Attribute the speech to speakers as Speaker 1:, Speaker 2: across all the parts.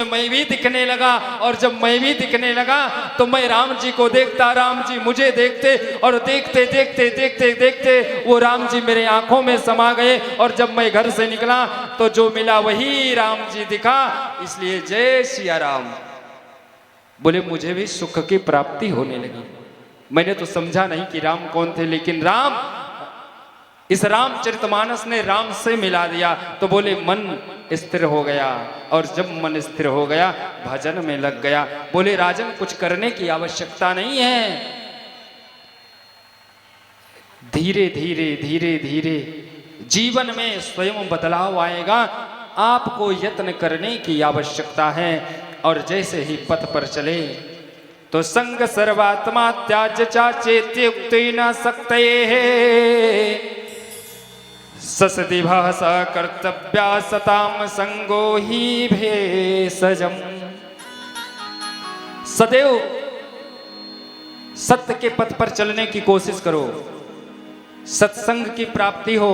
Speaker 1: मैं भी दिखने लगा, और जब मैं भी दिखने लगा तो मैं राम जी को देखता, राम जी मुझे देखते, और देखते देखते देखते देखते वो राम जी मेरे आंखों में समा गए। और जब मैं घर से निकला तो जो मिला वही राम जी दिखा। इसलिए जय सिया राम। बोले मुझे भी सुख की प्राप्ति होने लगी। मैंने तो समझा नहीं कि राम कौन थे, लेकिन राम, इस रामचरितमानस ने राम से मिला दिया। तो बोले मन स्थिर हो गया, और जब मन स्थिर हो गया भजन में लग गया। बोले राजन कुछ करने की आवश्यकता नहीं है, धीरे धीरे धीरे धीरे जीवन में स्वयं बदलाव आएगा। आपको यत्न करने की आवश्यकता है। और जैसे ही पथ पर चले तो संग सर्वात्मा त्याज चाचेत्य उक्ति न सकते ससति भाषा कर्तव्या सताम संगो ही भेषजम। सदैव सत्य के पथ पर चलने की कोशिश करो, सत्संग की प्राप्ति हो,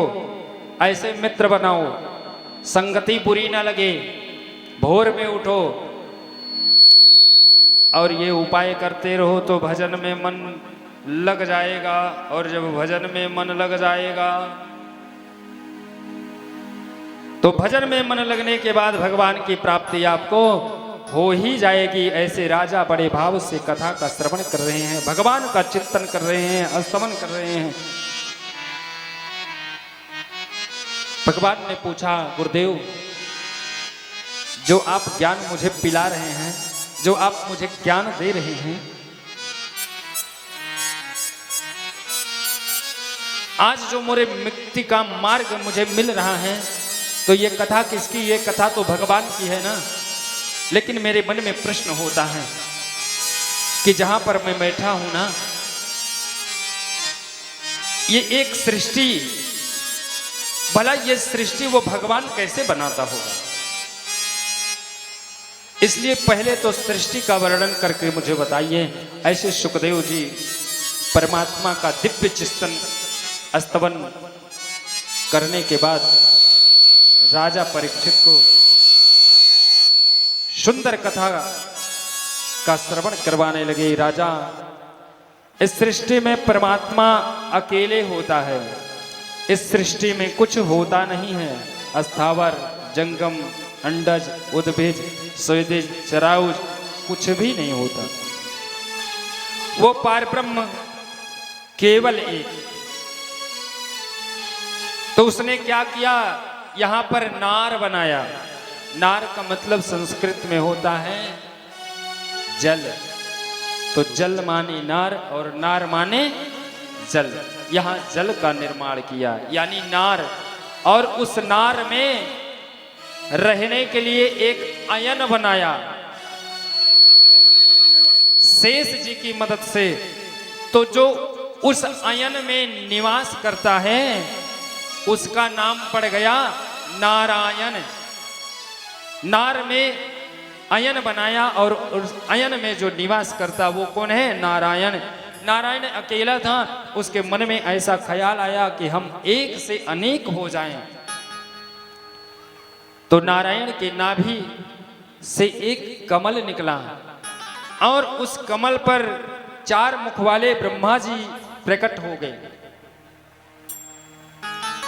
Speaker 1: ऐसे मित्र बनाओ, संगति बुरी ना लगे। भोर में उठो और ये उपाय करते रहो तो भजन में मन लग जाएगा। और जब भजन में मन लग जाएगा तो भजन में मन लगने के बाद भगवान की प्राप्ति आपको हो ही जाएगी। ऐसे राजा बड़े भाव से कथा का श्रवण कर रहे हैं, भगवान का चिंतन कर रहे हैं, स्तवन कर रहे हैं। भगवान ने पूछा, गुरुदेव जो आप ज्ञान मुझे पिला रहे हैं, जो आप मुझे ज्ञान दे रहे हैं, आज जो मेरे मुक्ति का मार्ग मुझे मिल रहा है, तो ये कथा किसकी? ये कथा तो भगवान की है ना। लेकिन मेरे मन में प्रश्न होता है कि जहां पर मैं बैठा हूं ना, ये एक सृष्टि, भला ये सृष्टि वो भगवान कैसे बनाता होगा? इसलिए पहले तो सृष्टि का वर्णन करके मुझे बताइए। ऐसे सुखदेव जी परमात्मा का दिव्य चिंतन स्तवन करने के बाद राजा परीक्षित को सुंदर कथा का श्रवण करवाने लगे। राजा, इस सृष्टि में परमात्मा अकेले होता है, इस सृष्टि में कुछ होता नहीं है। अस्थावर, जंगम, अंडज, उद्भिज, स्वेदिज, चराउज कुछ भी नहीं होता। वो पारब्रह्म केवल एक। तो उसने क्या किया? यहां पर नार बनाया। नार का मतलब संस्कृत में होता है जल। तो जल माने नार और नार माने जल। यहां जल का निर्माण किया, यानी नार। और उस नार में रहने के लिए एक अयन बनाया शेष जी की मदद से। तो जो उस अयन में निवास करता है उसका नाम पड़ गया नारायण। नार में अयन बनाया और उस अयन में जो निवास करता वो कौन है? नारायण। नारायण अकेला था, उसके मन में ऐसा ख्याल आया कि हम एक से अनेक हो जाएं। तो नारायण के नाभि से एक कमल निकला और उस कमल पर 4 मुख वाले ब्रह्मा जी प्रकट हो गए।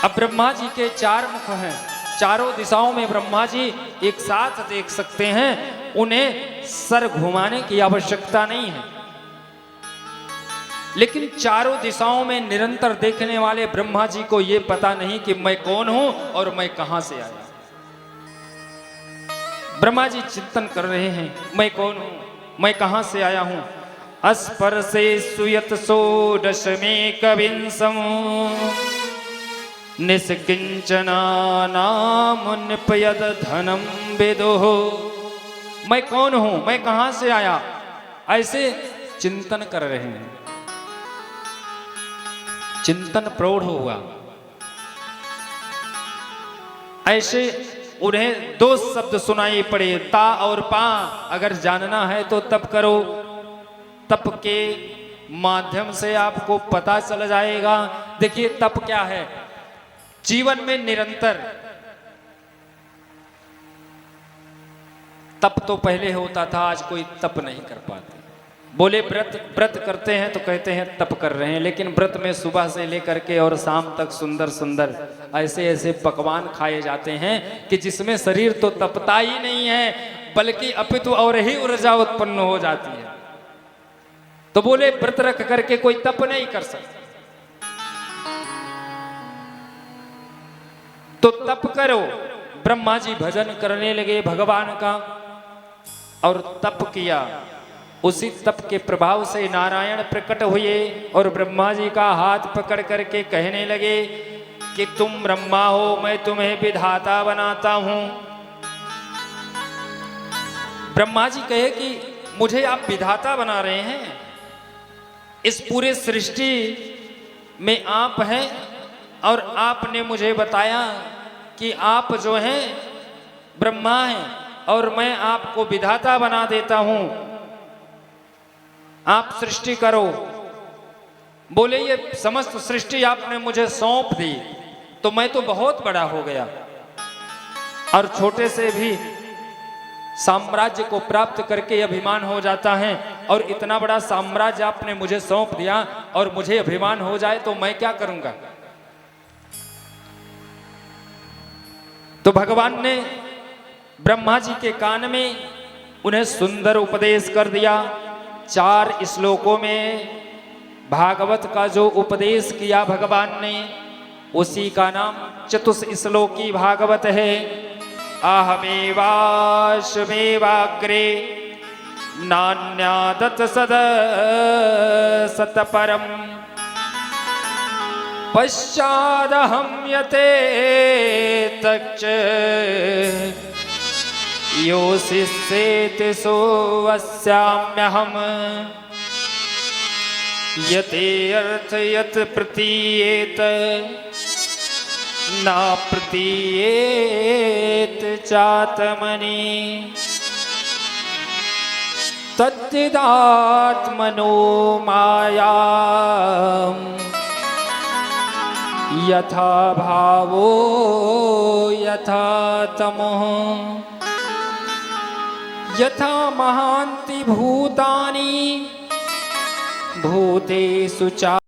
Speaker 1: अब ब्रह्मा जी के 4 मुख हैं, चारों दिशाओं में ब्रह्मा जी एक साथ देख सकते हैं, उन्हें सर घुमाने की आवश्यकता नहीं है। लेकिन चारों दिशाओं में निरंतर देखने वाले ब्रह्मा जी को यह पता नहीं कि मैं कौन हूं और मैं कहां से आया। ब्रह्मा जी चिंतन कर रहे हैं, मैं कौन हूं, मैं कहां से आया हूं। अस्पर्शे सुयत षोडश में कविंसम निष्किंचना नाम निपयद धनम विदुः। मैं कौन हूं, मैं कहां से आया, ऐसे चिंतन कर रहे हैं। चिंतन प्रौढ़ हुआ। ऐसे उन्हें 2 शब्द सुनाई पड़े, ता और पा। अगर जानना है तो तप करो, तप के माध्यम से आपको पता चल जाएगा। देखिए तप क्या है? जीवन में निरंतर तप तो पहले होता था, आज कोई तप नहीं कर पाते। बोले व्रत करते हैं तो कहते हैं तप कर रहे हैं, लेकिन व्रत में सुबह से लेकर के और शाम तक सुंदर सुंदर ऐसे ऐसे पकवान खाए जाते हैं कि जिसमें शरीर तो तपता ही नहीं है, बल्कि अपितु और ही ऊर्जा उत्पन्न हो जाती है। तो बोले व्रत रख करके कोई तप नहीं कर सकता, तो तप करो। ब्रह्मा जी भजन करने लगे भगवान का और तप किया। उसी तप के प्रभाव से नारायण प्रकट हुए और ब्रह्मा जी का हाथ पकड़ करके कहने लगे कि तुम ब्रह्मा हो, मैं तुम्हें विधाता बनाता हूं। ब्रह्मा जी कहे कि मुझे आप विधाता बना रहे हैं, इस पूरे सृष्टि में आप हैं और आपने मुझे बताया कि आप जो हैं ब्रह्मा हैं और मैं आपको विधाता बना देता हूं, आप सृष्टि करो। बोले ये समस्त सृष्टि आपने मुझे सौंप दी तो मैं तो बहुत बड़ा हो गया और छोटे से भी साम्राज्य को प्राप्त करके अभिमान हो जाता है, और इतना बड़ा साम्राज्य आपने मुझे सौंप दिया और मुझे अभिमान हो जाए तो मैं क्या करूंगा। तो भगवान ने ब्रह्मा जी के कान में उन्हें सुंदर उपदेश कर दिया। 4 श्लोकों में भागवत का जो उपदेश किया भगवान ने, उसी का नाम चतुश्लोकी भागवत है। अहमेवाश्वमेवाग्रे नान्यादत सतपरम पश्चादहं यते तच्च योऽशिष्येति सोऽस्याम्यहम् यते अर्थ यत् प्रतीयेत न प्रतीयेत चात्मनि तद्विदात्मनो मायाम् यथा भावो यथा तमः यथा महान्ति भूतानि भूतेषु च